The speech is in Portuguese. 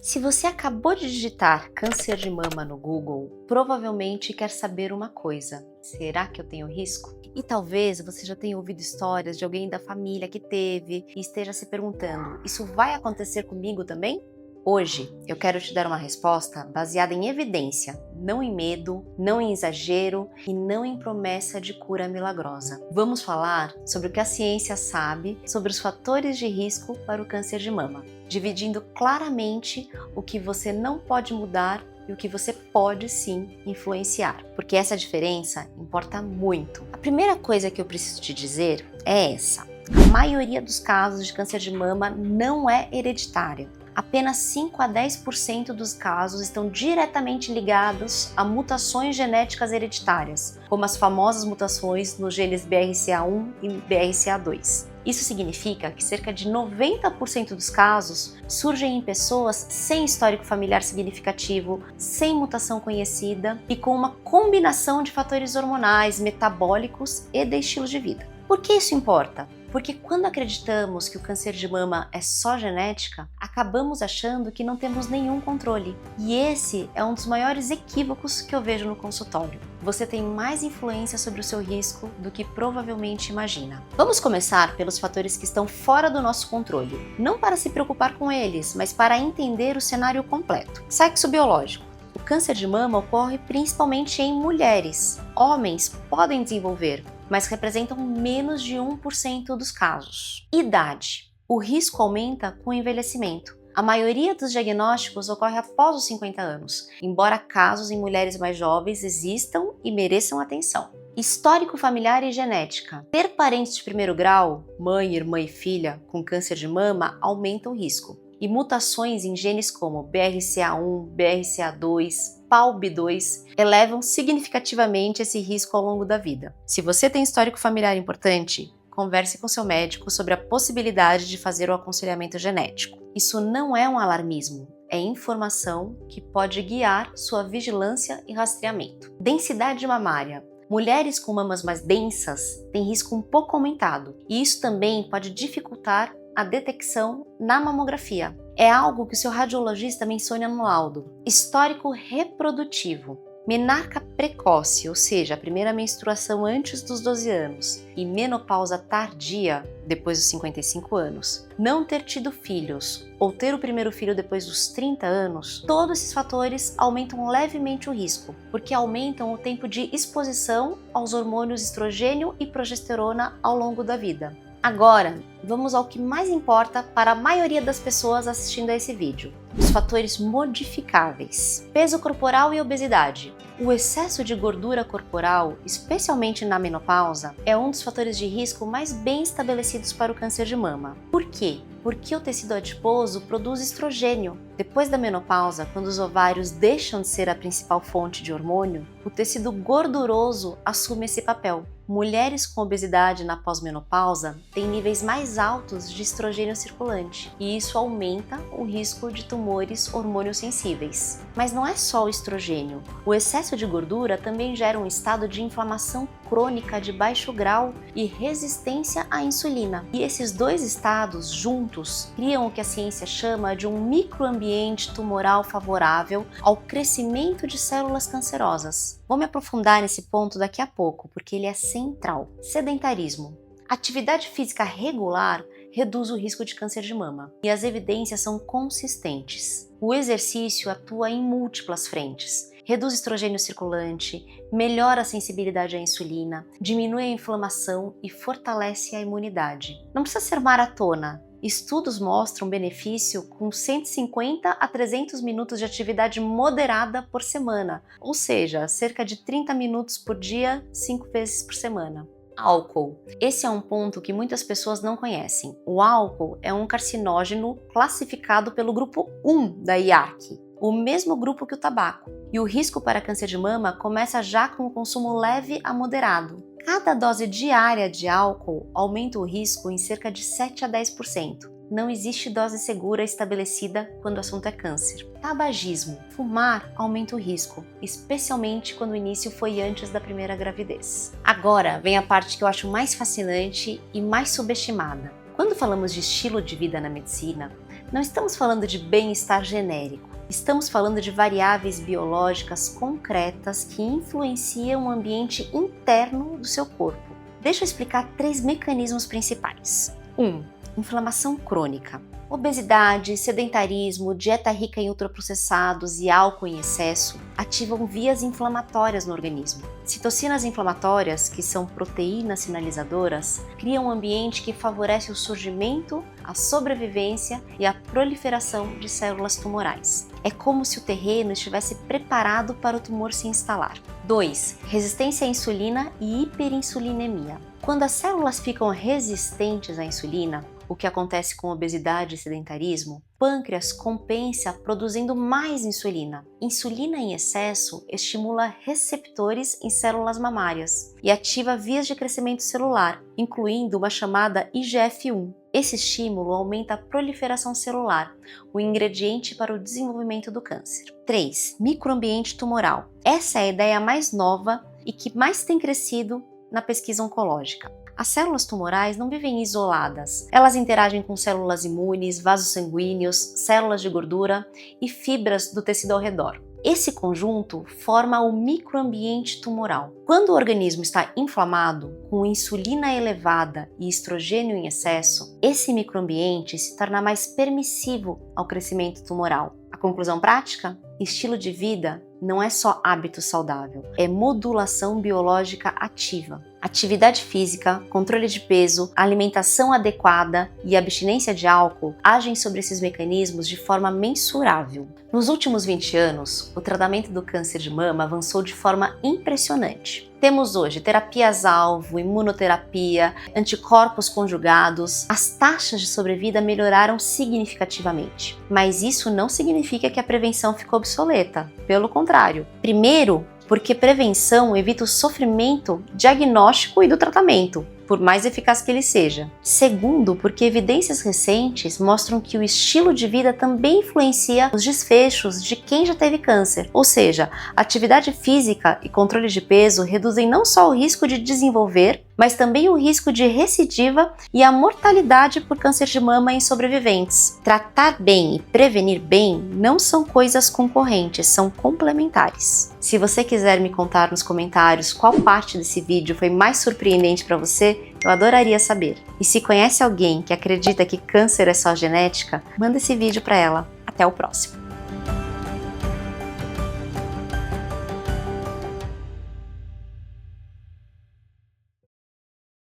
Se você acabou de digitar câncer de mama no Google, provavelmente quer saber uma coisa: será que eu tenho risco? E talvez você já tenha ouvido histórias de alguém da família que teve e esteja se perguntando: isso vai acontecer comigo também? Hoje eu quero te dar uma resposta baseada em evidência, não em medo, não em exagero e não em promessa de cura milagrosa. Vamos falar sobre o que a ciência sabe sobre os fatores de risco para o câncer de mama, dividindo claramente o que você não pode mudar e o que você pode sim influenciar, porque essa diferença importa muito. A primeira coisa que eu preciso te dizer é essa: a maioria dos casos de câncer de mama não é hereditária. Apenas 5 a 10% dos casos estão diretamente ligados a mutações genéticas hereditárias, como as famosas mutações nos genes BRCA1 e BRCA2. Isso significa que cerca de 90% dos casos surgem em pessoas sem histórico familiar significativo, sem mutação conhecida e com uma combinação de fatores hormonais, metabólicos e de estilo de vida. Por que isso importa? Porque quando acreditamos que o câncer de mama é só genética, acabamos achando que não temos nenhum controle. E esse é um dos maiores equívocos que eu vejo no consultório. Você tem mais influência sobre o seu risco do que provavelmente imagina. Vamos começar pelos fatores que estão fora do nosso controle. Não para se preocupar com eles, mas para entender o cenário completo. Sexo biológico. O câncer de mama ocorre principalmente em mulheres. Homens podem desenvolver, mas representam menos de 1% dos casos. Idade. O risco aumenta com o envelhecimento. A maioria dos diagnósticos ocorre após os 50 anos, embora casos em mulheres mais jovens existam e mereçam atenção. Histórico familiar e genética. Ter parentes de primeiro grau, mãe, irmã e filha, com câncer de mama aumentam o risco. E mutações em genes como BRCA1, BRCA2, PALB2 elevam significativamente esse risco ao longo da vida. Se você tem histórico familiar importante, converse com seu médico sobre a possibilidade de fazer o aconselhamento genético. Isso não é um alarmismo, é informação que pode guiar sua vigilância e rastreamento. Densidade mamária. Mulheres com mamas mais densas têm risco um pouco aumentado, e isso também pode dificultar a detecção na mamografia. É algo que o seu radiologista menciona no laudo. Histórico reprodutivo. Menarca precoce, ou seja, a primeira menstruação antes dos 12 anos, e menopausa tardia, depois dos 55 anos. Não ter tido filhos, ou ter o primeiro filho depois dos 30 anos, todos esses fatores aumentam levemente o risco, porque aumentam o tempo de exposição aos hormônios estrogênio e progesterona ao longo da vida. Agora, vamos ao que mais importa para a maioria das pessoas assistindo a esse vídeo: os fatores modificáveis. Peso corporal e obesidade. O excesso de gordura corporal, especialmente na menopausa, é um dos fatores de risco mais bem estabelecidos para o câncer de mama. Por quê? Porque o tecido adiposo produz estrogênio. Depois da menopausa, quando os ovários deixam de ser a principal fonte de hormônio, o tecido gorduroso assume esse papel. Mulheres com obesidade na pós-menopausa têm níveis mais altos de estrogênio circulante, e isso aumenta o risco de tumores hormôniosensíveis. Mas não é só o estrogênio. O excesso de gordura também gera um estado de inflamação crônica de baixo grau e resistência à insulina. E esses dois estados juntos criam o que a ciência chama de um microambiente tumoral favorável ao crescimento de células cancerosas. Vou me aprofundar nesse ponto daqui a pouco, porque ele é central. Sedentarismo. Atividade física regular reduz o risco de câncer de mama, e as evidências são consistentes. O exercício atua em múltiplas frentes. Reduz estrogênio circulante, melhora a sensibilidade à insulina, diminui a inflamação e fortalece a imunidade. Não precisa ser maratona. Estudos mostram benefício com 150 a 300 minutos de atividade moderada por semana, ou seja, cerca de 30 minutos por dia, 5 vezes por semana. Álcool. Esse é um ponto que muitas pessoas não conhecem. O álcool é um carcinógeno classificado pelo grupo 1 da IARC, o mesmo grupo que o tabaco. E o risco para câncer de mama começa já com o consumo leve a moderado. Cada dose diária de álcool aumenta o risco em cerca de 7 a 10%. Não existe dose segura estabelecida quando o assunto é câncer. Tabagismo. Fumar aumenta o risco, especialmente quando o início foi antes da primeira gravidez. Agora vem a parte que eu acho mais fascinante e mais subestimada. Quando falamos de estilo de vida na medicina, Não estamos falando de bem-estar genérico. Estamos falando de variáveis biológicas concretas que influenciam o ambiente interno do seu corpo. Deixa eu explicar 3 mecanismos principais. 1. Inflamação crônica. Obesidade, sedentarismo, dieta rica em ultraprocessados e álcool em excesso ativam vias inflamatórias no organismo. Citocinas inflamatórias, que são proteínas sinalizadoras, criam um ambiente que favorece o surgimento, a sobrevivência e a proliferação de células tumorais. É como se o terreno estivesse preparado para o tumor se instalar. 2. Resistência à insulina e hiperinsulinemia. Quando as células ficam resistentes à insulina, o que acontece com obesidade e sedentarismo, o pâncreas compensa produzindo mais insulina. Insulina em excesso estimula receptores em células mamárias e ativa vias de crescimento celular, incluindo uma chamada IGF-1. Esse estímulo aumenta a proliferação celular, o ingrediente para o desenvolvimento do câncer. 3. Microambiente tumoral. Essa é a ideia mais nova e que mais tem crescido na pesquisa oncológica. As células tumorais não vivem isoladas. Elas interagem com células imunes, vasos sanguíneos, células de gordura e fibras do tecido ao redor. Esse conjunto forma o microambiente tumoral. Quando o organismo está inflamado, com insulina elevada e estrogênio em excesso, esse microambiente se torna mais permissivo ao crescimento tumoral. A conclusão prática? Estilo de vida não é só hábito saudável, é modulação biológica ativa. Atividade física, controle de peso, alimentação adequada e abstinência de álcool agem sobre esses mecanismos de forma mensurável. Nos últimos 20 anos, o tratamento do câncer de mama avançou de forma impressionante. Temos hoje terapias-alvo, imunoterapia, anticorpos conjugados. As taxas de sobrevida melhoraram significativamente. Mas isso não significa que a prevenção ficou obsoleta. Pelo contrário. Primeiro, porque prevenção evita o sofrimento diagnóstico e do tratamento, por mais eficaz que ele seja. Segundo, porque evidências recentes mostram que o estilo de vida também influencia os desfechos de quem já teve câncer. Ou seja, atividade física e controle de peso reduzem não só o risco de desenvolver, mas também o risco de recidiva e a mortalidade por câncer de mama em sobreviventes. Tratar bem e prevenir bem não são coisas concorrentes, são complementares. Se você quiser me contar nos comentários qual parte desse vídeo foi mais surpreendente para você, eu adoraria saber. E se conhece alguém que acredita que câncer é só genética, manda esse vídeo para ela. Até o próximo!